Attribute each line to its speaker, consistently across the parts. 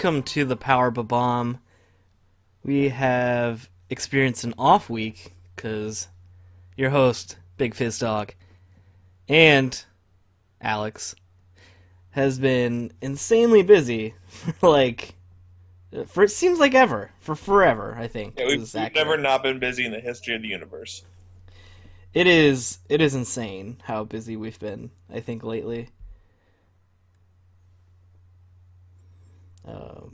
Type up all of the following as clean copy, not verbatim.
Speaker 1: welcome to the Power Bob-omb. We have experienced an off week because your host, Big Fizz Dog, and Alex has been insanely busy for it seems like ever, for forever, I think.
Speaker 2: Yeah, we've never not been busy in the history of the universe.
Speaker 1: It is insane how busy we've been, I think, lately.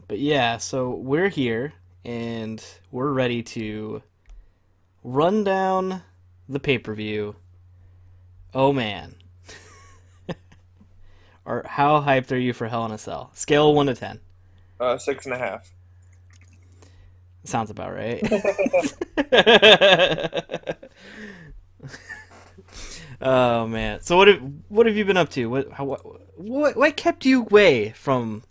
Speaker 1: But yeah, so we're here and we're ready to run down the pay-per-view. Oh man. Or how hyped are you for Hell in a Cell? Scale of 1 to 10.
Speaker 2: 6.5.
Speaker 1: Sounds about right. Oh man. So what have you been up to? What kept you away from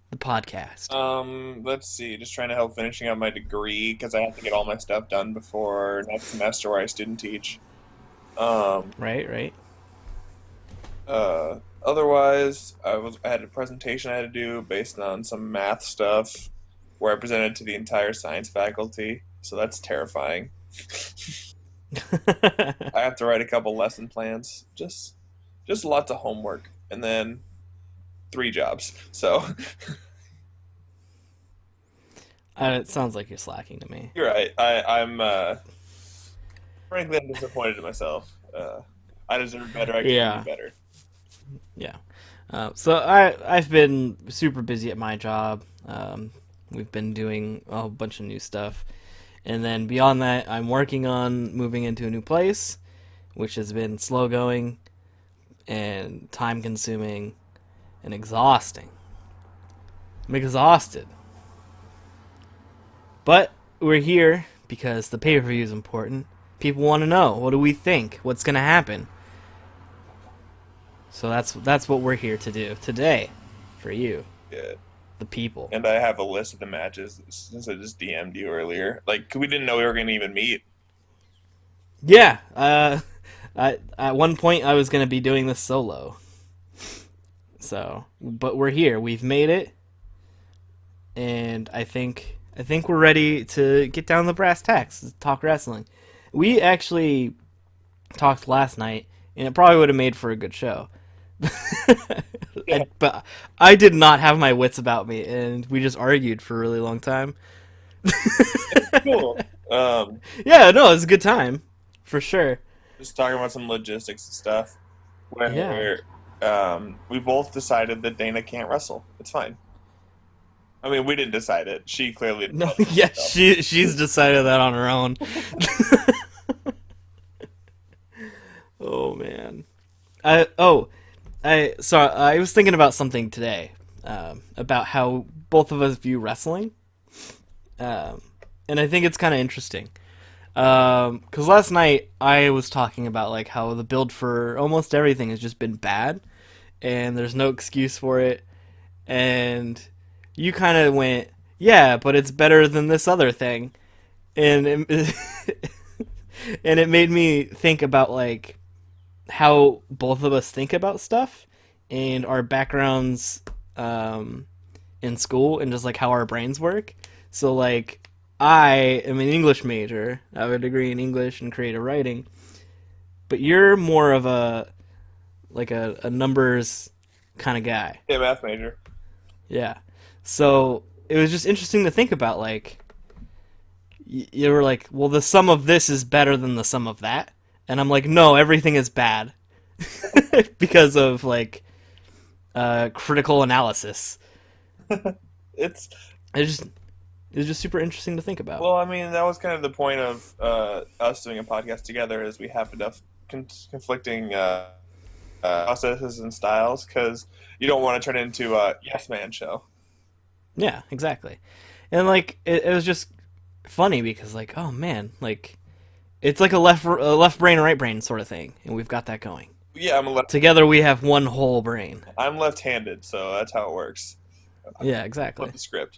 Speaker 1: the podcast?
Speaker 2: Let's see. Just trying to help finishing up my degree because I have to get all my stuff done before next semester where I student teach. Um,
Speaker 1: Right.
Speaker 2: Otherwise, I had a presentation I had to do based on some math stuff where I presented to the entire science faculty. So that's terrifying. I have to write a couple lesson plans. Just lots of homework, and then 3 jobs. So
Speaker 1: It sounds like you're slacking to me.
Speaker 2: you're right. I'm frankly I'm disappointed in myself. I deserve better. I can
Speaker 1: Yeah.
Speaker 2: do better.
Speaker 1: Yeah. So I've been super busy at my job. We've been doing a whole bunch of new stuff. And then beyond that, I'm working on moving into a new place, which has been slow going and time consuming and exhausting. I'm exhausted. But we're here because the pay-per-view is important. People want to know, what do we think? What's going to happen? So that's what we're here to do today for you,
Speaker 2: Yeah.
Speaker 1: the people.
Speaker 2: And I have a list of the matches since I just DM'd you earlier. Like we didn't know we were going to even meet.
Speaker 1: Yeah, at one point I was going to be doing this solo. So, but we're here. We've made it. And I think we're ready to get down the brass tacks, talk wrestling. We actually talked last night, and it probably would have made for a good show.
Speaker 2: Yeah.
Speaker 1: But I did not have my wits about me, and we just argued for a really long time.
Speaker 2: Cool.
Speaker 1: Yeah, no, it was a good time, for sure.
Speaker 2: Just talking about some logistics and stuff.
Speaker 1: Yeah.
Speaker 2: Where we both decided that Dana can't wrestle. It's fine. I mean, we didn't decide it. She clearly
Speaker 1: No,
Speaker 2: decided it
Speaker 1: yeah,
Speaker 2: herself.
Speaker 1: she's decided that on her own. Oh man. I oh, I was thinking about something today, about how both of us view wrestling, um, and I think it's kind of interesting. Because last night I was talking about like how the build for almost everything has just been bad, and there's no excuse for it, and you kind of went, yeah, but it's better than this other thing, and and it made me think about like how both of us think about stuff and our backgrounds in school and just like how our brains work. So like I am an English major. I have a degree in English and creative writing, but you're more of a numbers kind of guy.
Speaker 2: Yeah, math major.
Speaker 1: Yeah. So it was just interesting to think about like you were like, well, the sum of this is better than the sum of that. And I'm like, no, everything is bad because of like critical analysis.
Speaker 2: It's
Speaker 1: It's just super interesting to think about.
Speaker 2: well, I mean, that was kind of the point of us doing a podcast together, is we have enough conflicting processes and styles because you don't want to turn it into a yes man show.
Speaker 1: Yeah, exactly. And like it was just funny because like, oh man, like it's like a left brain right brain sort of thing, and we've got that going.
Speaker 2: Yeah,
Speaker 1: Together we have one whole brain.
Speaker 2: I'm left-handed, so that's how it works.
Speaker 1: Yeah,
Speaker 2: Flip
Speaker 1: exactly.
Speaker 2: the script.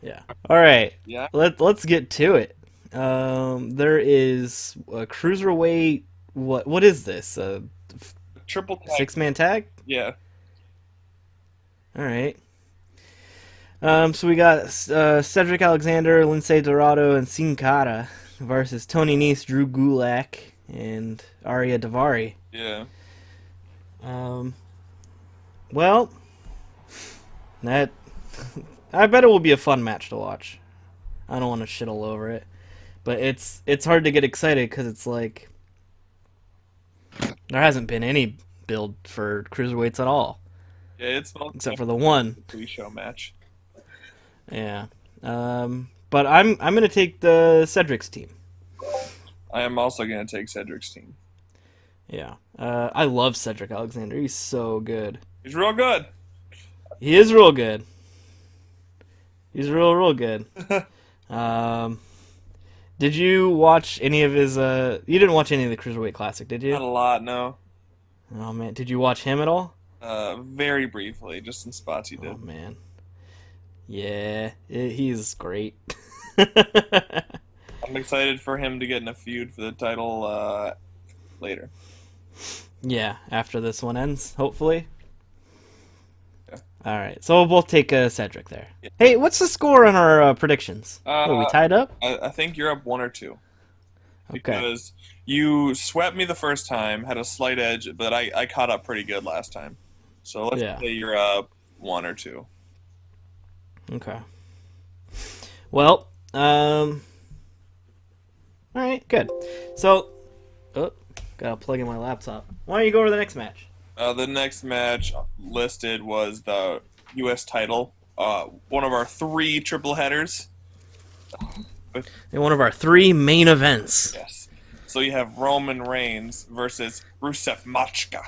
Speaker 1: Yeah. All right.
Speaker 2: Yeah.
Speaker 1: Let's get to it. There is a cruiserweight. What is this? A
Speaker 2: Triple tag.
Speaker 1: 6-man tag?
Speaker 2: Yeah.
Speaker 1: All right. So we got Cedric Alexander, Lindsay Dorado, and Cara versus Tony Nese, Drew Gulak, and Arya Daivari.
Speaker 2: Yeah.
Speaker 1: Well, that I bet it will be a fun match to watch. I don't want to shit all over it, but it's hard to get excited because it's like there hasn't been any build for cruiserweights at all.
Speaker 2: Yeah, it's
Speaker 1: except for the one
Speaker 2: pre-show match.
Speaker 1: Yeah, but I'm gonna take the Cedric's team.
Speaker 2: I am also gonna take Cedric's team.
Speaker 1: Yeah, I love Cedric Alexander. He's so good.
Speaker 2: He's real good.
Speaker 1: He is real good. He's real good. Did you watch any of his? You didn't watch any of the Cruiserweight Classic, did you?
Speaker 2: Not a lot, no.
Speaker 1: Oh man, did you watch him at all?
Speaker 2: Very briefly, just in spots he did.
Speaker 1: Oh man, yeah, he's great.
Speaker 2: I'm excited for him to get in a feud for the title later.
Speaker 1: Yeah, after this one ends, hopefully.
Speaker 2: Yeah.
Speaker 1: All right, so we'll both take Cedric there. Yeah. Hey, what's the score on our predictions? Are we tied up?
Speaker 2: I think you're up 1 or 2.
Speaker 1: Okay.
Speaker 2: Because you swept me the first time, had a slight edge, but I caught up pretty good last time. So let's say you're up 1 or 2.
Speaker 1: Okay. Well, all right, good. So, gotta plug in my laptop. Why don't you go over the next match?
Speaker 2: The next match listed was the U.S. title. One of our 3 triple headers.
Speaker 1: In one of our 3 main events.
Speaker 2: Yes. So you have Roman Reigns versus Rusev Machka.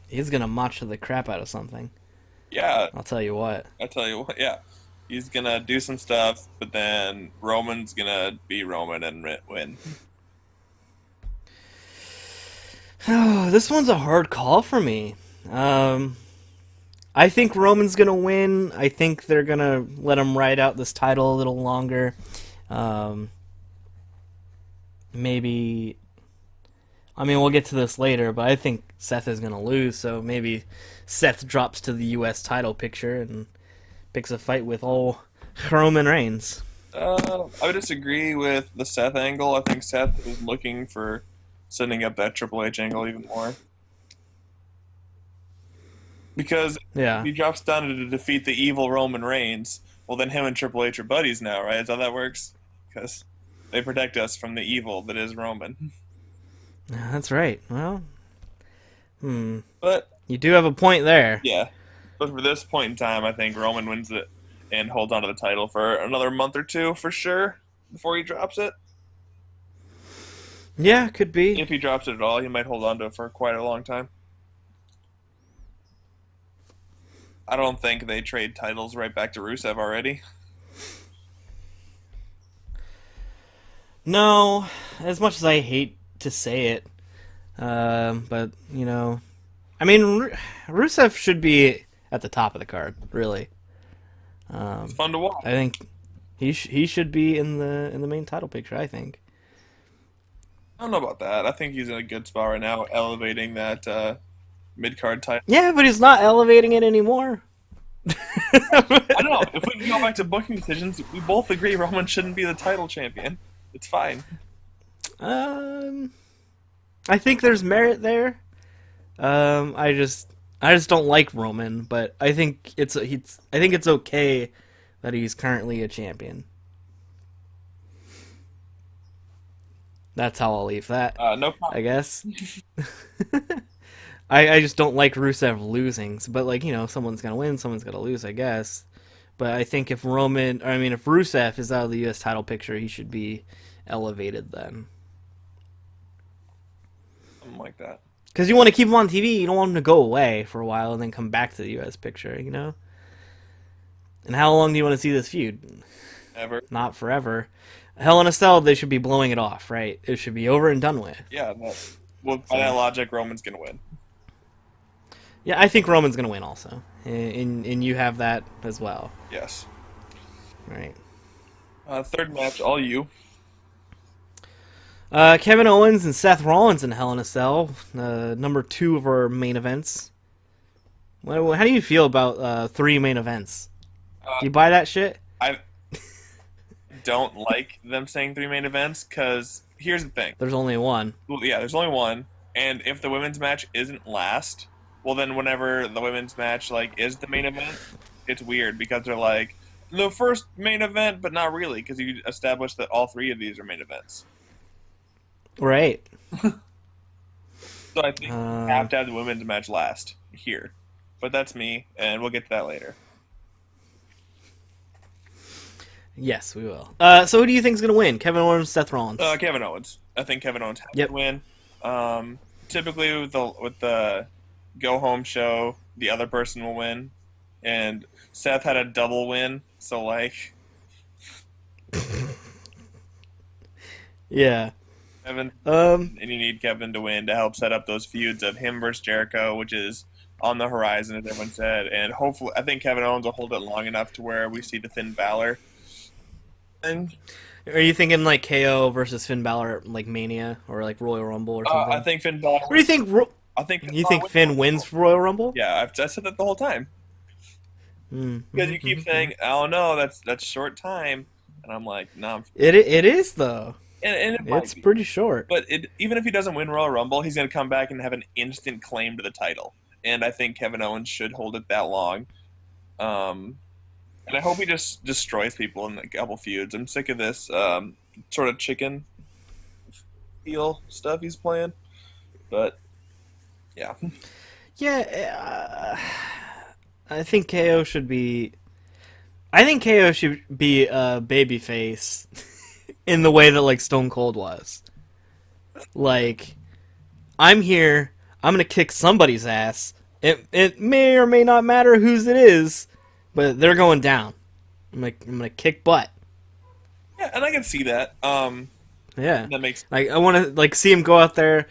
Speaker 1: He's gonna matcha the crap out of something.
Speaker 2: Yeah.
Speaker 1: I'll tell you what.
Speaker 2: Yeah. He's gonna do some stuff, but then Roman's gonna be Roman and win.
Speaker 1: Oh, this one's a hard call for me. I think Roman's gonna win. I think they're gonna let him ride out this title a little longer. Maybe. I mean, we'll get to this later, but I think Seth is gonna lose. So maybe Seth drops to the U.S. title picture and picks a fight with old Roman Reigns.
Speaker 2: I would disagree with the Seth angle. I think Seth is looking for setting up that Triple H angle even more. Because if he drops down to defeat the evil Roman Reigns, well, then him and Triple H are buddies now, right? Is that how that works? Because they protect us from the evil that is Roman.
Speaker 1: That's right. Well,
Speaker 2: but
Speaker 1: you do have a point there.
Speaker 2: Yeah. But for this point in time, I think Roman wins it and holds on to the title for another month or 2 for sure before he drops it.
Speaker 1: Yeah, could be.
Speaker 2: If he drops it at all, he might hold on to it for quite a long time. I don't think they trade titles right back to Rusev already.
Speaker 1: No, as much as I hate to say it, but, you know, I mean, Rusev should be at the top of the card, really.
Speaker 2: It's fun to watch.
Speaker 1: I think he should be in the main title picture, I think.
Speaker 2: I don't know about that. I think he's in a good spot right now, elevating that mid-card title.
Speaker 1: Yeah, but he's not elevating it anymore.
Speaker 2: I don't know. If we can go back to booking decisions, we both agree Roman shouldn't be the title champion. It's fine.
Speaker 1: I think there's merit there. I just don't like Roman, but I think it's okay that he's currently a champion. That's how I'll leave that.
Speaker 2: No problem.
Speaker 1: I guess. I just don't like Rusev losing. But, like, you know, someone's going to win, someone's going to lose, I guess. But I think if Rusev is out of the U.S. title picture, he should be elevated then.
Speaker 2: Something like that.
Speaker 1: Because you want to keep him on TV. You don't want him to go away for a while and then come back to the U.S. picture, you know? And how long do you want to see this feud?
Speaker 2: Ever.
Speaker 1: Not forever. Hell in a Cell, they should be blowing it off, right? It should be over and done with.
Speaker 2: Yeah, well, by that logic, Roman's going to win.
Speaker 1: Yeah, I think Roman's going to win also. And you have that as well.
Speaker 2: Yes.
Speaker 1: Right.
Speaker 2: Third match, all you.
Speaker 1: Kevin Owens and Seth Rollins in Hell in a Cell. Number 2 of our main events. How do you feel about 3 main events? Do
Speaker 2: Uh,
Speaker 1: you buy that shit?
Speaker 2: I don't like them saying 3 main events because here's the thing.
Speaker 1: There's only one.
Speaker 2: Well, yeah, there's only one, and if the women's match isn't last, well, then whenever the women's match like is the main event, it's weird because they're like the first main event, but not really because you established that all 3 of these are main events.
Speaker 1: Right.
Speaker 2: So I think you have
Speaker 1: Uh,
Speaker 2: to have the women's match last here, but that's me, and we'll get to that later.
Speaker 1: yes, we will. So who do you think's gonna win? Kevin Owens, Seth Rollins?
Speaker 2: Kevin Owens. I think Kevin Owens has
Speaker 1: Yep.
Speaker 2: to win. Typically with the go home show, the other person will win, and Seth had a double win, so like
Speaker 1: Yeah.
Speaker 2: Kevin,
Speaker 1: Um.
Speaker 2: and you need Kevin to win to help set up those feuds of him versus Jericho, which is on the horizon, as everyone said, and hopefully, I think Kevin Owens will hold it long enough to where we see the Finn Balor thing.
Speaker 1: Are you thinking like KO versus Finn Balor, like Mania or like Royal Rumble or something?
Speaker 2: I think Finn Balor.
Speaker 1: What do you think?
Speaker 2: I think
Speaker 1: You think Finn wins Royal Rumble?
Speaker 2: Yeah, I said that the whole time because you keep saying, "Oh no, that's short time," and I'm like, "No."
Speaker 1: It is though.
Speaker 2: And it might
Speaker 1: It's
Speaker 2: be.
Speaker 1: pretty short.
Speaker 2: But even if he doesn't win Royal Rumble, he's going to come back and have an instant claim to the title. And I think Kevin Owens should hold it that long. And I hope he just destroys people in a couple feuds. I'm sick of this sort of chicken heel stuff he's playing. But yeah,
Speaker 1: Yeah, I think KO should be. I think KO should be a babyface in the way that like Stone Cold was. Like, I'm here. I'm gonna kick somebody's ass. It may or may not matter whose it is, but they're going down. I'm gonna kick butt.
Speaker 2: yeah, and I can see that.
Speaker 1: Yeah,
Speaker 2: That makes
Speaker 1: like I want to like see him go out there,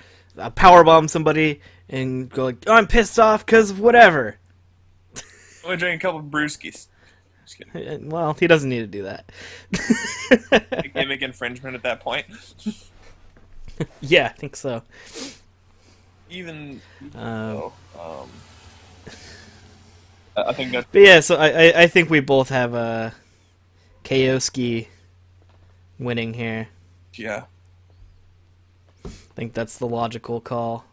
Speaker 1: power bomb somebody, and go like, oh, I'm pissed off because of whatever.
Speaker 2: I'm gonna drink a couple of brewskis. Just kidding.
Speaker 1: Well, he doesn't need to do that.
Speaker 2: Gimmick infringement at that point.
Speaker 1: Yeah, I think so.
Speaker 2: Even
Speaker 1: Um,
Speaker 2: though, I think that's
Speaker 1: But yeah, so I think we both have a Kaoski winning here.
Speaker 2: yeah.
Speaker 1: I think that's the logical call.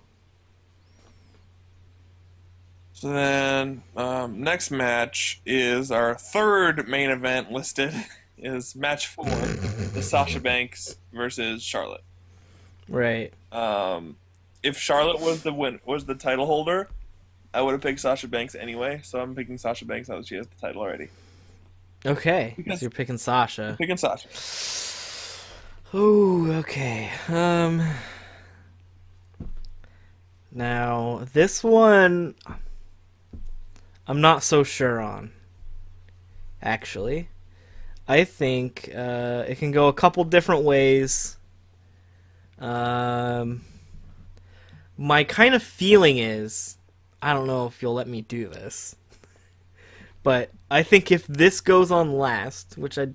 Speaker 2: So then, next match is our third main event listed is match 4, the Sasha Banks versus Charlotte.
Speaker 1: Right.
Speaker 2: If Charlotte was the title holder, I would have picked Sasha Banks anyway. So I'm picking Sasha Banks now that she has the title already.
Speaker 1: Okay.
Speaker 2: Because-
Speaker 1: So you're picking Sasha.
Speaker 2: Picking Sasha.
Speaker 1: Ooh, okay. Now this one I'm not so sure on. Actually, I think it can go a couple different ways. My kind of feeling is, I don't know if you'll let me do this, but I think if this goes on last, which at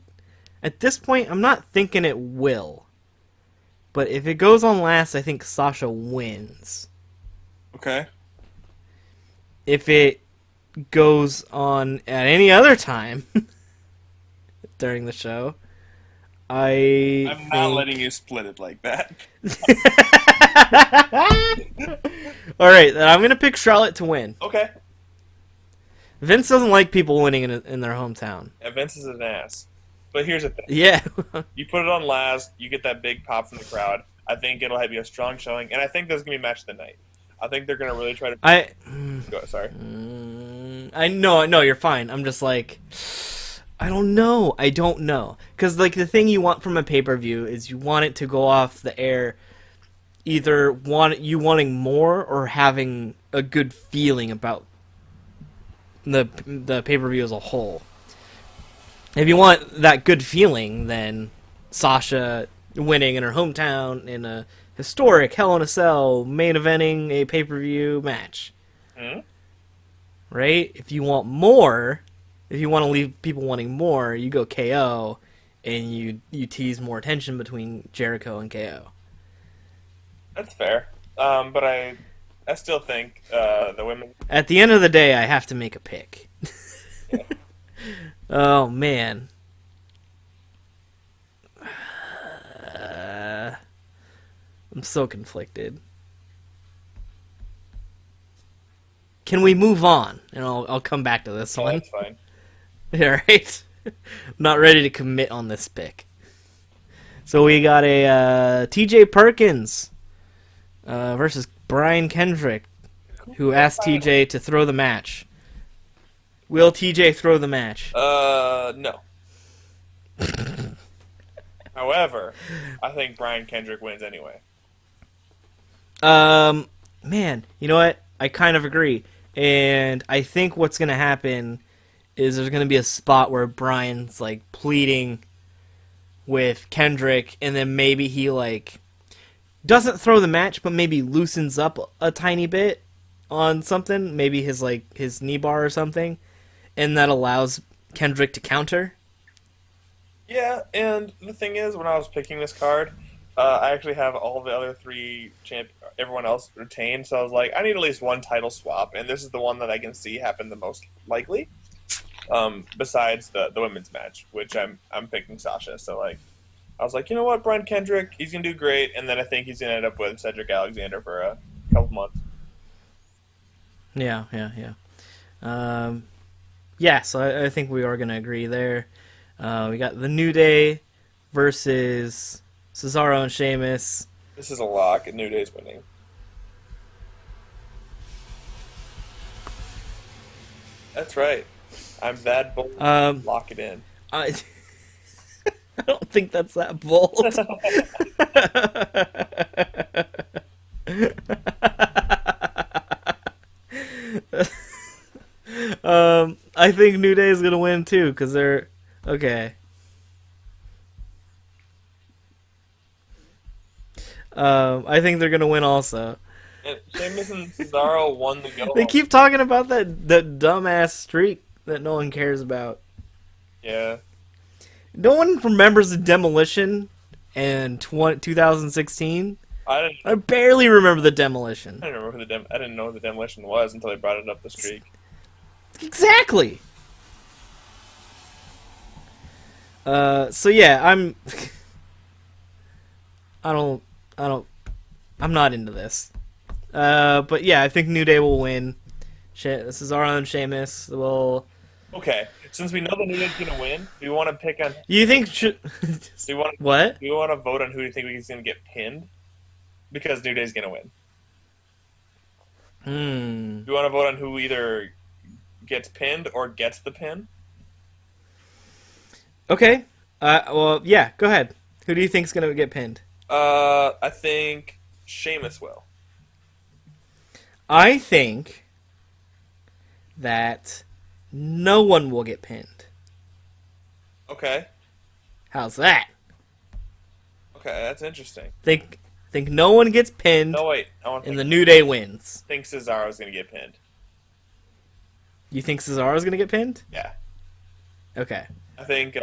Speaker 1: this point I'm not thinking it will, but if it goes on last, I think Sasha wins.
Speaker 2: Okay.
Speaker 1: If it goes on at any other time during the show,
Speaker 2: I'm not letting you split it like that.
Speaker 1: All right, then I'm gonna pick Charlotte to win.
Speaker 2: Okay.
Speaker 1: Vince doesn't like people winning in their hometown.
Speaker 2: Yeah, Vince is an ass. But here's the thing.
Speaker 1: Yeah.
Speaker 2: You put it on last, you get that big pop from the crowd. I think it'll have you a strong showing, and I think there's gonna be a match of the night. I think they're gonna really try to. Sorry.
Speaker 1: I know, no, you're fine. I'm just like, I don't know. Because like the thing you want from a pay-per-view is you want it to go off the air, either wanting more or having a good feeling about the pay-per-view as a whole. If you want that good feeling, then Sasha winning in her hometown in a historic Hell in a Cell main eventing a pay-per-view match.
Speaker 2: Hmm?
Speaker 1: Right? If you want more, if you want to leave people wanting more, you go KO and you tease more tension between Jericho and KO.
Speaker 2: That's fair. But I I still think the women.
Speaker 1: At the end of the day, I have to make a pick.
Speaker 2: Yeah.
Speaker 1: Oh man. I'm so conflicted. Can we move on? And I'll come back to this
Speaker 2: Yeah,
Speaker 1: one.
Speaker 2: that's fine.
Speaker 1: Alright. I'm not ready to commit on this pick. So we got a TJ Perkins versus Brian Kendrick, who asked TJ to throw the match. Will TJ throw the match?
Speaker 2: No. However, I think Brian Kendrick wins anyway.
Speaker 1: Man, you know what? I kind of agree. And I think what's going to happen is there's going to be a spot where Brian's, like, pleading with Kendrick, and then maybe he, like, doesn't throw the match, but maybe loosens up a tiny bit on something. Maybe his, like, his knee bar or something. And that allows Kendrick to counter.
Speaker 2: Yeah, and the thing is, when I was picking this card, I actually have all the other three everyone else retained, so I was like, I need at least one title swap, and this is the one that I can see happen the most likely. Besides the women's match, which I'm picking Sasha. So like, I was like, you know what, Brian Kendrick, he's gonna do great, and then I think he's gonna end up with Cedric Alexander for a couple months.
Speaker 1: Yeah. Yeah, so I think we are going to agree there. We got the New Day versus Cesaro and Sheamus.
Speaker 2: This is a lock, and New Day's winning. That's right. I'm that bold. Lock it in.
Speaker 1: I don't think that's that bold. I think New Day is gonna win too, because they're okay. I think they're gonna win also.
Speaker 2: And Sheamus and Cesaro won the go.
Speaker 1: They keep talking about that dumbass streak that no one cares about.
Speaker 2: Yeah.
Speaker 1: No one remembers the Demolition in 2016. I barely remember the Demolition.
Speaker 2: I didn't remember I didn't know who the Demolition was until they brought it up the streak.
Speaker 1: Exactly. So yeah, I'm not into this. But yeah, I think New Day will win. Cesaro and Sheamus will.
Speaker 2: Okay, since we know the New Day's gonna win, do we want to pick on?
Speaker 1: You think?
Speaker 2: Do we want
Speaker 1: What?
Speaker 2: Do we want to vote on who do you think is gonna get pinned? Because New Day's gonna win. Do we want to vote on who either gets pinned or gets the pin?
Speaker 1: Okay. Well, yeah. Go ahead. Who do you think's gonna get pinned?
Speaker 2: I think Sheamus will.
Speaker 1: I think that no one will get pinned.
Speaker 2: Okay.
Speaker 1: How's that?
Speaker 2: Okay, that's interesting.
Speaker 1: Think no one gets pinned.
Speaker 2: No, wait.
Speaker 1: And the New Day wins.
Speaker 2: I think Cesaro's gonna get pinned.
Speaker 1: You think Cesaro's gonna get pinned?
Speaker 2: Yeah.
Speaker 1: Okay.
Speaker 2: I think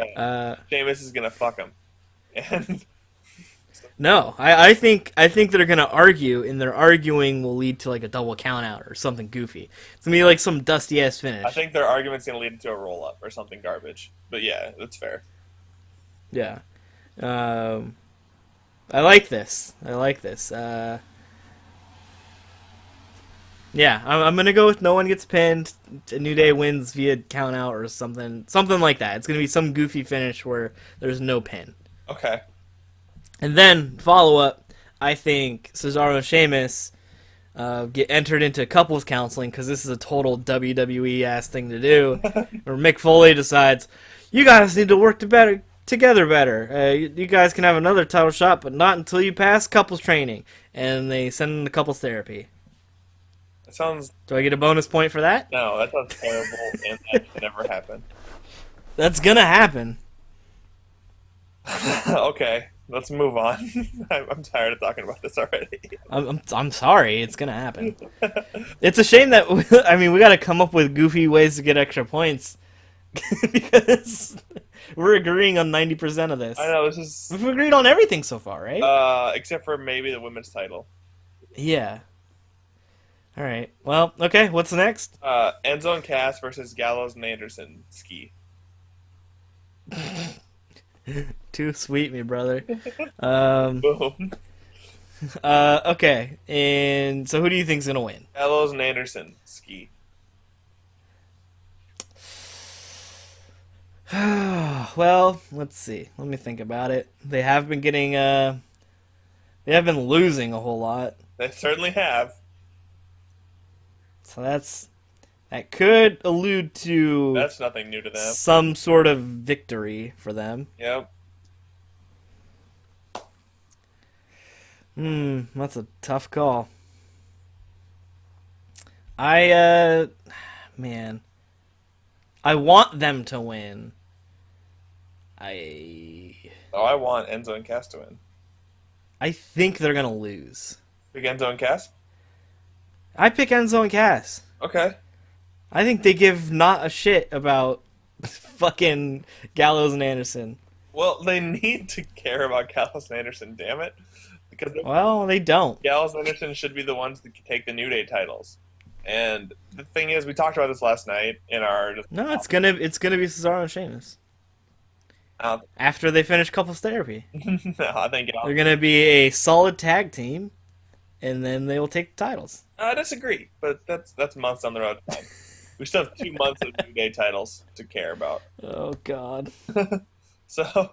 Speaker 2: Sheamus is gonna fuck him. And
Speaker 1: no, I think they're gonna argue, and their arguing will lead to like a double count out or something goofy. It's gonna be like some dusty ass finish.
Speaker 2: I think their argument's gonna lead to a roll up or something garbage. But yeah, that's fair.
Speaker 1: Yeah. I like this. Yeah, I'm gonna go with no one gets pinned. New Day wins via count out or something like that. It's gonna be some goofy finish where there's no pin.
Speaker 2: Okay.
Speaker 1: And then follow up, I think Cesaro and Sheamus get entered into couples counseling because this is a total WWE ass thing to do. Where Mick Foley decides, you guys need to work together better. You guys can have another title shot, but not until you pass couples training. And they send them to couples therapy.
Speaker 2: That sounds.
Speaker 1: Do I get a bonus point for that?
Speaker 2: No, that sounds terrible, and that should never happen.
Speaker 1: That's gonna happen.
Speaker 2: Okay, let's move on. I'm tired of talking about this already.
Speaker 1: I'm sorry, it's gonna happen. It's a shame that we got to come up with goofy ways to get extra points because we're agreeing on 90% of this.
Speaker 2: I know this is.
Speaker 1: We've agreed on everything so far, right?
Speaker 2: Except for maybe the women's title.
Speaker 1: Yeah. All right. Well, okay. What's next?
Speaker 2: Enzo and Cass versus Gallows and Anderson. Ski.
Speaker 1: Too sweet, me brother. Um.
Speaker 2: Boom.
Speaker 1: Okay. And so, who do you think's gonna win?
Speaker 2: Gallows and Anderson. Ski.
Speaker 1: Well, let's see. Let me think about it. They have been getting. They have been losing a whole lot.
Speaker 2: They certainly have.
Speaker 1: So that could allude to
Speaker 2: That's nothing new to them.
Speaker 1: some sort of victory for them.
Speaker 2: Yep.
Speaker 1: That's a tough call. I man, I want them to win.
Speaker 2: Oh, I want Enzo and Cass to win.
Speaker 1: I think they're gonna lose.
Speaker 2: Big Enzo and Cass?
Speaker 1: I pick Enzo and Cass.
Speaker 2: Okay.
Speaker 1: I think they give not a shit about fucking Gallows and Anderson.
Speaker 2: Well, they need to care about Gallows and Anderson, damn it. Because
Speaker 1: Well, they don't.
Speaker 2: Gallows and Anderson should be the ones that take the New Day titles. And the thing is, we talked about this last night in our...
Speaker 1: No, it's gonna be Cesaro and Sheamus after they finish couples therapy.
Speaker 2: No, I think
Speaker 1: They're gonna be a solid tag team, and then they will take the titles.
Speaker 2: I disagree, but that's months down the road. We still have 2 months of New Day titles to care about.
Speaker 1: Oh God.
Speaker 2: So,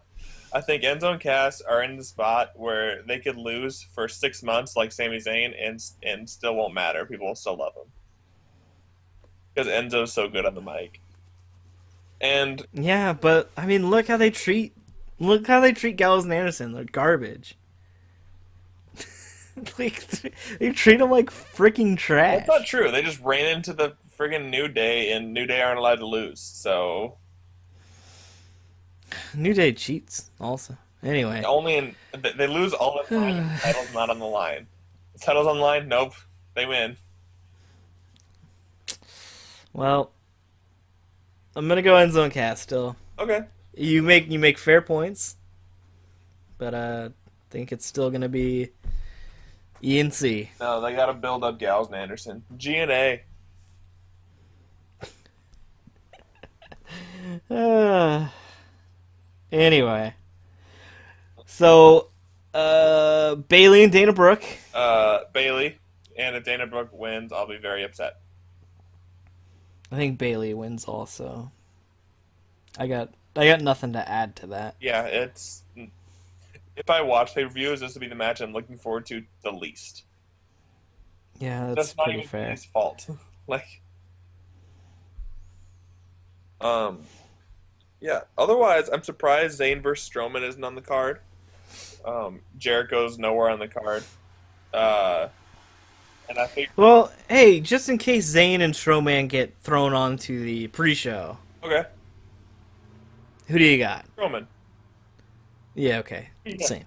Speaker 2: I think Enzo and Cass are in the spot where they could lose for 6 months, like Sami Zayn, and still won't matter. People will still love him because Enzo's so good on the mic. And
Speaker 1: Yeah, but I mean, look how they treat Gallows and Anderson. They're garbage. Like they treat them like freaking trash.
Speaker 2: that's not true. They just ran into the friggin' New Day, and New Day aren't allowed to lose. So
Speaker 1: New Day cheats also. Anyway,
Speaker 2: they lose all the time. The title's not on the line. The title's on the line. Nope, they win.
Speaker 1: well, I'm gonna go Enzo and Cass still.
Speaker 2: Okay.
Speaker 1: You make fair points, but I think it's still gonna be ENC.
Speaker 2: No, they got to build up Gallows and Anderson. G&A.
Speaker 1: Anyway, so Bailey and Dana Brooke.
Speaker 2: Bailey, and if Dana Brooke wins, I'll be very upset.
Speaker 1: I think Bailey wins also. I got nothing to add to that.
Speaker 2: Yeah, it's... If I watch pay-per-views, this will be the match I'm looking forward to the least.
Speaker 1: Yeah, that's
Speaker 2: not
Speaker 1: pretty
Speaker 2: even
Speaker 1: fair.
Speaker 2: his fault. Like... Yeah, otherwise, I'm surprised Zayn versus Strowman isn't on the card. Jericho's nowhere on the card. And I think...
Speaker 1: Well, hey, just in case Zayn and Strowman get thrown onto the pre-show,
Speaker 2: Okay,
Speaker 1: who do you got?
Speaker 2: Strowman.
Speaker 1: Yeah, okay.
Speaker 2: Yeah.
Speaker 1: Same.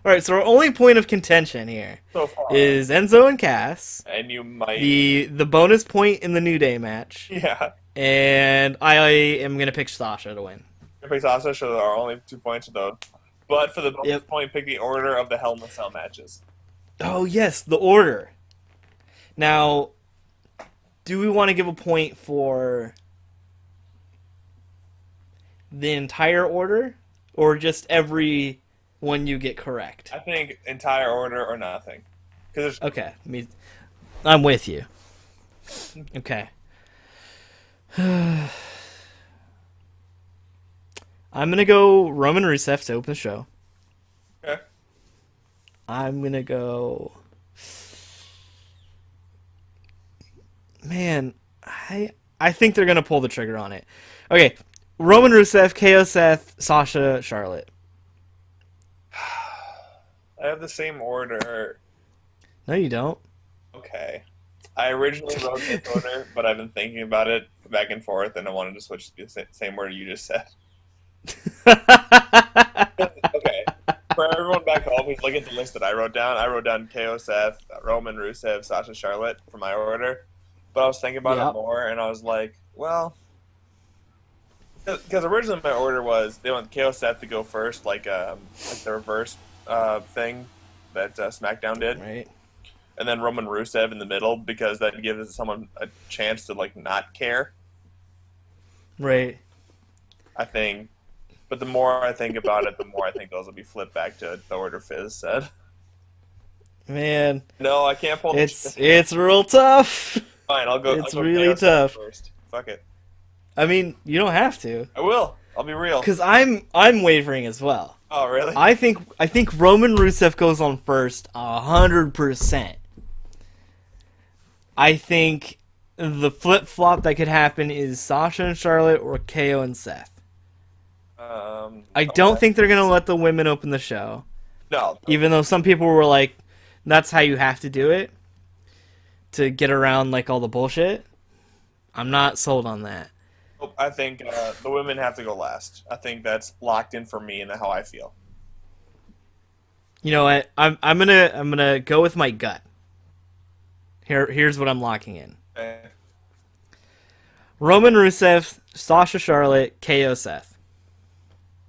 Speaker 1: Alright, so our only point of contention here
Speaker 2: So far.
Speaker 1: is Enzo and Cass,
Speaker 2: And you might...
Speaker 1: the bonus point in the New Day match,
Speaker 2: Yeah.
Speaker 1: and I am going to pick Sasha to win.
Speaker 2: Pick Sasha, so there are only 2 points of those. But for the bonus
Speaker 1: Yep.
Speaker 2: point, pick the order of the Hell in a Cell matches.
Speaker 1: Oh, yes, the order. Now, do we want to give a point for the entire order, or just every one you get correct?
Speaker 2: I think entire order or nothing. Because
Speaker 1: Okay, I'm with you. Okay. I'm gonna go Roman Rusev to open the show.
Speaker 2: Okay.
Speaker 1: I'm gonna go. Man, I think they're gonna pull the trigger on it. Okay, Roman Rusev, KO Seth, Sasha, Charlotte.
Speaker 2: I have the same order.
Speaker 1: No, you don't.
Speaker 2: Okay. I originally wrote this order, but I've been thinking about it back and forth, and I wanted to switch to the same order you just said. Okay. For everyone back home who's looking at the list that I wrote down KO Seth, Roman, Rusev, Sasha, Charlotte for my order. But I was thinking about it more, and I was like, well... Because originally my order was, they want KO Seth to go first, like the reverse thing that SmackDown did.
Speaker 1: Right.
Speaker 2: and then Roman Rusev in the middle because that gives someone a chance to like not care.
Speaker 1: Right.
Speaker 2: I think, but the more I think about it, the more I think those will be flipped back to the order Fizz said.
Speaker 1: Man,
Speaker 2: No, I can't pull.
Speaker 1: it's real tough.
Speaker 2: Fine, I'll go.
Speaker 1: It's
Speaker 2: I'll go
Speaker 1: really
Speaker 2: KO
Speaker 1: tough.
Speaker 2: first. Fuck it.
Speaker 1: I mean, you don't have to,
Speaker 2: I will. I'll be real.
Speaker 1: because I'm wavering as well.
Speaker 2: Oh, really?
Speaker 1: I think Roman Rusev goes on first 100%. I think the flip flop that could happen is Sasha and Charlotte or KO and Seth. I don't think they're gonna let the women open the show.
Speaker 2: No.
Speaker 1: Even though some people were like, "That's how you have to do it to get around like all the bullshit." I'm not sold on that.
Speaker 2: I think the women have to go last. I think that's locked in for me and how I feel.
Speaker 1: You know what? I'm gonna go with my gut. Here's what I'm locking in: Roman Rusev, Sasha Charlotte, KO Seth.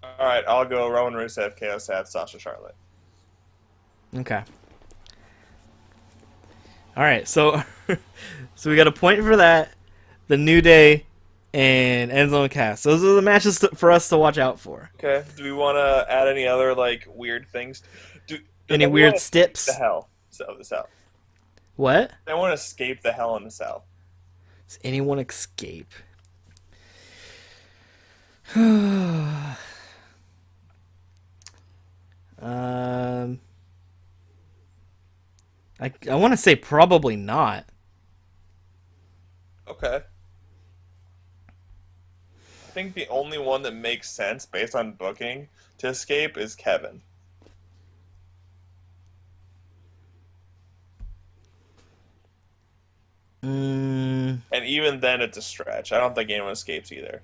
Speaker 2: All right, I'll go Roman Rusev, KO Seth, Sasha Charlotte.
Speaker 1: Okay. All right, so we got a point for that. The New Day and Enzo Cass. Those are the matches for us to watch out for.
Speaker 2: Okay. Do we want to add any other like weird things?
Speaker 1: Any weird stips?
Speaker 2: The hell. So the cell.
Speaker 1: What?
Speaker 2: They want to escape the hell in the cell.
Speaker 1: Does anyone escape? I want to say probably not.
Speaker 2: Okay. I think the only one that makes sense based on booking to escape is Kevin. And even then, it's a stretch. I don't think anyone escapes either.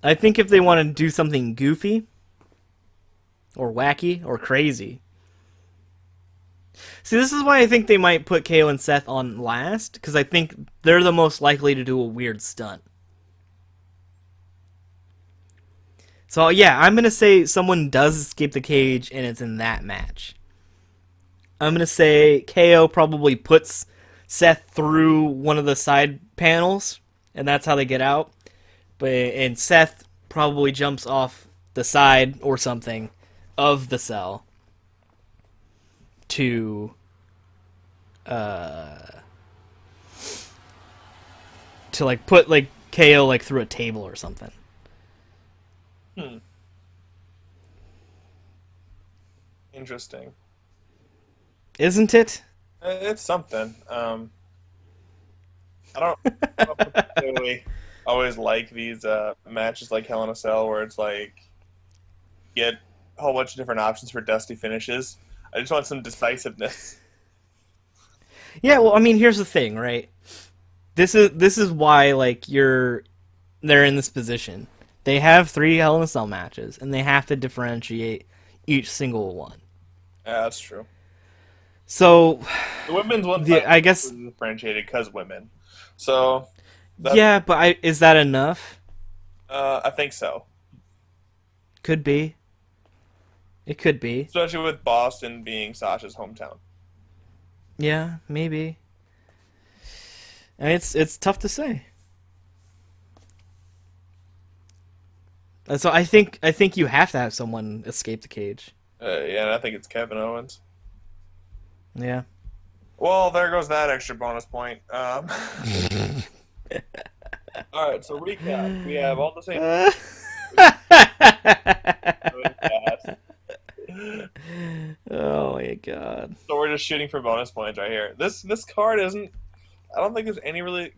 Speaker 1: I think if they want to do something goofy, or wacky, or crazy. See, this is why I think they might put KO and Seth on last, because I think they're the most likely to do a weird stunt. So yeah, I'm going to say someone does escape the cage, and it's in that match. I'm going to say KO probably puts Seth through one of the side panels, and that's how they get out. And Seth probably jumps off the side or something of the cell to like put like KO like through a table or something.
Speaker 2: Interesting.
Speaker 1: Isn't it?
Speaker 2: It's something. I don't particularly always like these matches like Hell in a Cell where it's like get a whole bunch of different options for dusty finishes. I just want some decisiveness.
Speaker 1: Yeah, well, I mean, here's the thing, right? This is why like they're in this position. They have 3 Hell in a Cell matches, and they have to differentiate each single one.
Speaker 2: Yeah, that's true.
Speaker 1: So
Speaker 2: the women's one,
Speaker 1: I guess
Speaker 2: differentiated because women. So
Speaker 1: yeah, but is that enough?
Speaker 2: I think so.
Speaker 1: Could be. It could be.
Speaker 2: Especially with Boston being Sasha's hometown.
Speaker 1: Yeah, maybe. And it's tough to say. And so I think you have to have someone escape the cage.
Speaker 2: Yeah, and I think it's Kevin Owens.
Speaker 1: Yeah.
Speaker 2: Well, there goes that extra bonus point. All right, so recap. We have all the same.
Speaker 1: Oh my god.
Speaker 2: So we're just shooting for bonus points right here. This card isn't. I don't think there's any really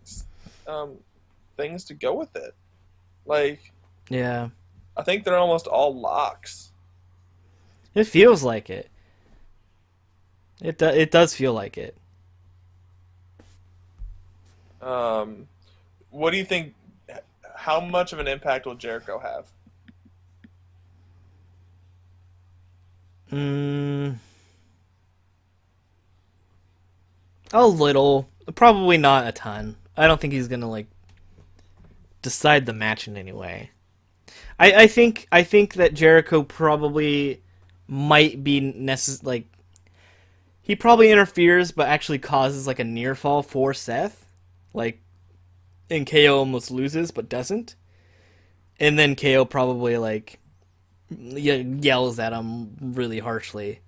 Speaker 2: things to go with it. Like.
Speaker 1: Yeah.
Speaker 2: I think they're almost all locks.
Speaker 1: It feels like it. It does feel like it.
Speaker 2: What do you think? How much of an impact will Jericho have?
Speaker 1: A little. Probably not a ton. I don't think he's gonna like decide the match in any way. I think that Jericho probably might be he probably interferes, but actually causes like a near fall for Seth, like, and KO almost loses, but doesn't. And then KO probably like yells at him really harshly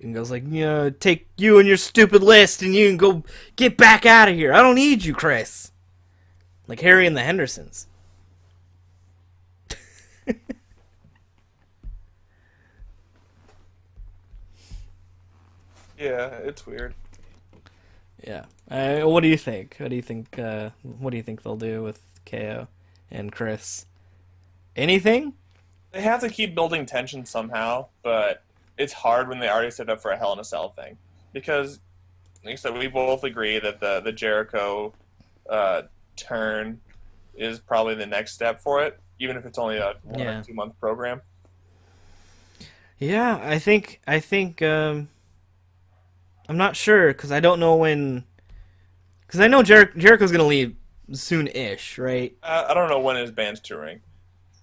Speaker 1: and goes like, "Yeah, take you and your stupid list, and you can go get back out of here. I don't need you, Chris." Like Harry and the Hendersons.
Speaker 2: Yeah, it's weird.
Speaker 1: Yeah. What do you think? What do you think? What do you think they'll do with KO and Chris? Anything?
Speaker 2: They have to keep building tension somehow, but it's hard when they already set up for a Hell in a Cell thing. Because, like I said, we both agree that the Jericho turn is probably the next step for it, even if it's only a 1 or 2 month program.
Speaker 1: Yeah, I think I'm not sure because I don't know when. Because I know Jericho's gonna leave soon-ish, right?
Speaker 2: I don't know when his band's touring.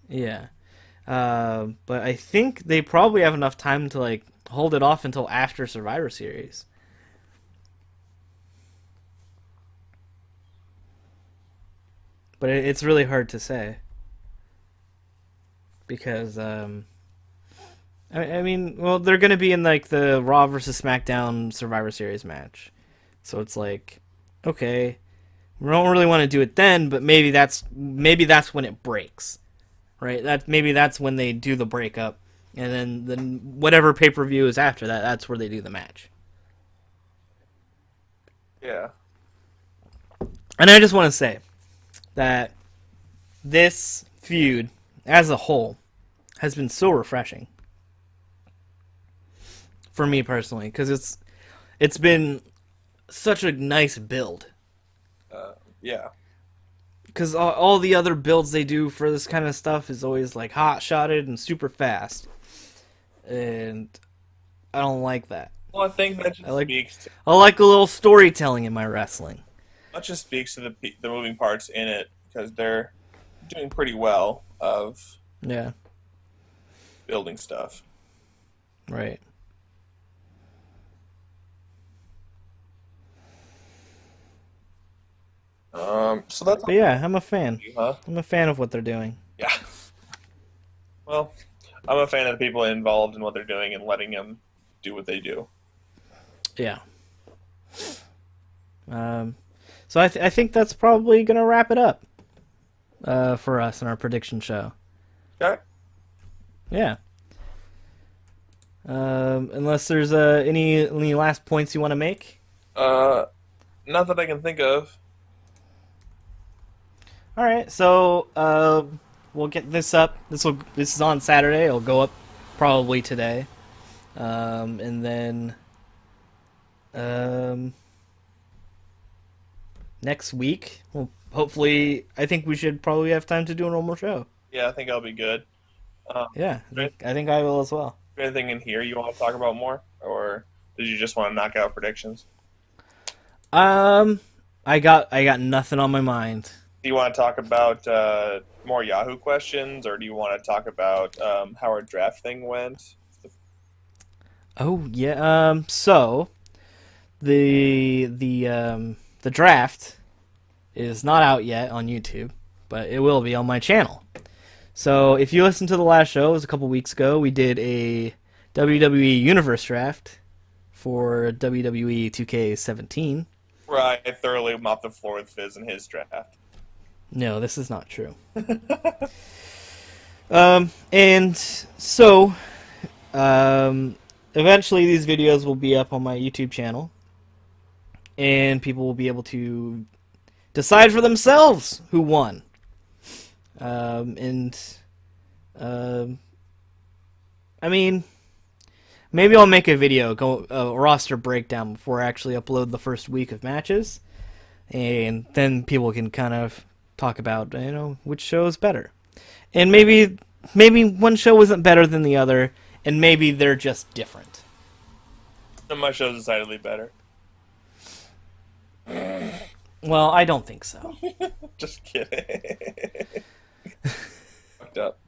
Speaker 1: Yeah, but I think they probably have enough time to like hold it off until after Survivor Series. But it's really hard to say because I mean, well, they're gonna be in like the Raw versus SmackDown Survivor Series match, so it's like, okay, we don't really want to do it then, but maybe that's when it breaks, right? Maybe that's when they do the breakup, and then whatever pay-per-view is after that, that's where they do the match.
Speaker 2: Yeah.
Speaker 1: And I just want to say that this feud, as a whole, has been so refreshing for me personally, because it's been such a nice build.
Speaker 2: Yeah.
Speaker 1: Because all the other builds they do for this kind of stuff is always like hot-shotted and super fast, and I don't like that.
Speaker 2: Well, I think that just
Speaker 1: I like a little storytelling in my wrestling.
Speaker 2: That just speaks to the moving parts in it, because they're doing pretty well of building stuff.
Speaker 1: Right.
Speaker 2: So that's.
Speaker 1: But yeah, I'm a fan.
Speaker 2: Huh?
Speaker 1: I'm a fan of what they're doing.
Speaker 2: Yeah. Well, I'm a fan of the people involved in what they're doing and letting them do what they do.
Speaker 1: Yeah. So I think that's probably gonna wrap it up for us in our prediction show.
Speaker 2: Okay.
Speaker 1: Yeah. Unless there's any last points you want to make.
Speaker 2: Not that I can think of.
Speaker 1: All right, so we'll get this up. This is on Saturday. It'll go up probably today, and then next week, well, hopefully, I think we should probably have time to do a normal show.
Speaker 2: Yeah, I think I'll be good.
Speaker 1: Yeah, I think I will as well.
Speaker 2: Anything in here you want to talk about more, or did you just want to knock out predictions?
Speaker 1: I got nothing on my mind.
Speaker 2: Do you want to talk about more Yahoo questions, or do you want to talk about how our draft thing went?
Speaker 1: Oh yeah. So the draft is not out yet on YouTube, but it will be on my channel. So if you listened to the last show, it was a couple weeks ago, we did a WWE Universe draft for WWE 2K17.
Speaker 2: Where I thoroughly mopped the floor with Fizz in his draft.
Speaker 1: No, this is not true. And so, eventually these videos will be up on my YouTube channel, and people will be able to decide for themselves who won. I mean, maybe I'll make a video, a roster breakdown before I actually upload the first week of matches, and then people can kind of talk about, which show is better. And maybe one show isn't better than the other, and maybe they're just different.
Speaker 2: And my show's decidedly better.
Speaker 1: Well, I don't think so.
Speaker 2: Just kidding. Fucked up.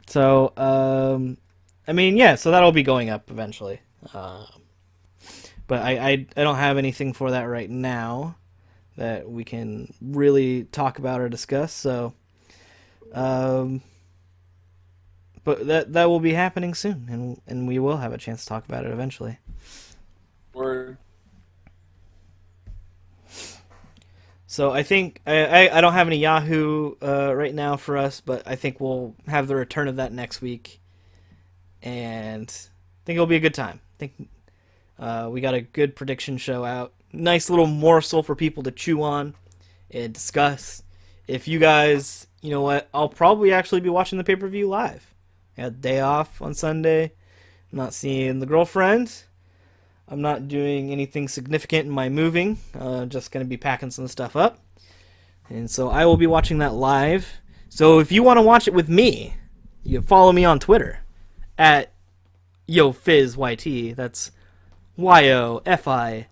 Speaker 1: So, I mean, yeah, so that'll be going up eventually. But I don't have anything for that right now that we can really talk about or discuss. So, but that will be happening soon, and we will have a chance to talk about it eventually.
Speaker 2: Word.
Speaker 1: So I think I don't have any Yahoo right now for us, but I think we'll have the return of that next week, and I think it'll be a good time. I think we got a good prediction show out. Nice little morsel for people to chew on and discuss. If you guys, you know what, I'll probably actually be watching the pay-per-view live. I had a day off on Sunday. I'm not seeing the girlfriend. I'm not doing anything significant in my moving. Just going to be packing some stuff up. And so I will be watching that live. So if you want to watch it with me, you follow me on Twitter at YoFizzyT. That's YoFizzyT.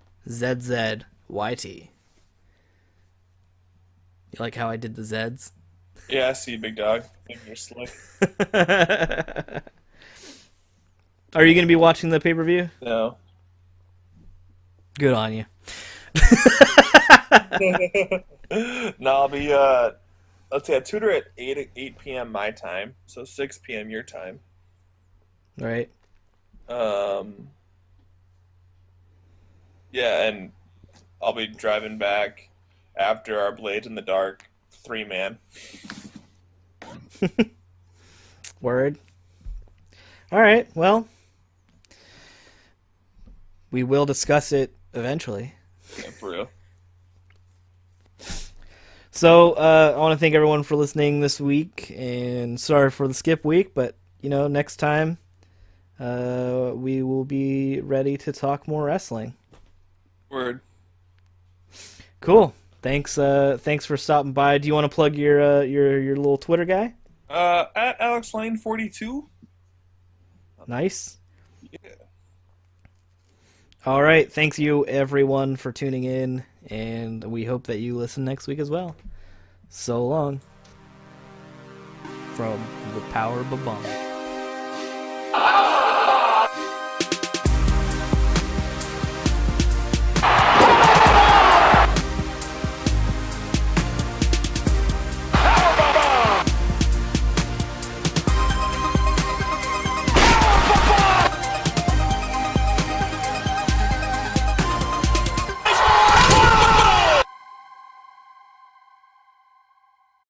Speaker 1: You like how I did the Zeds?
Speaker 2: Yeah, I see you, big dog. I think you're slick.
Speaker 1: Are you going to be watching the pay-per-view?
Speaker 2: No.
Speaker 1: Good on you.
Speaker 2: No, I'll be let's see, I tutor at 8 p.m. my time, so 6 p.m. your time.
Speaker 1: Right.
Speaker 2: Yeah, and I'll be driving back after our Blades in the Dark 3-man.
Speaker 1: Word. All right, well, we will discuss it eventually.
Speaker 2: Yeah, for real.
Speaker 1: So, I want to thank everyone for listening this week, and sorry for the skip week, but, you know, next time, we will be ready to talk more wrestling.
Speaker 2: Word.
Speaker 1: Cool. Thanks for stopping by. Do you want to plug your little Twitter guy?
Speaker 2: At AlexLane42.
Speaker 1: Nice.
Speaker 2: Yeah.
Speaker 1: All right. Thanks you everyone for tuning in, and we hope that you listen next week as well. So long. From the Power Bob-omb.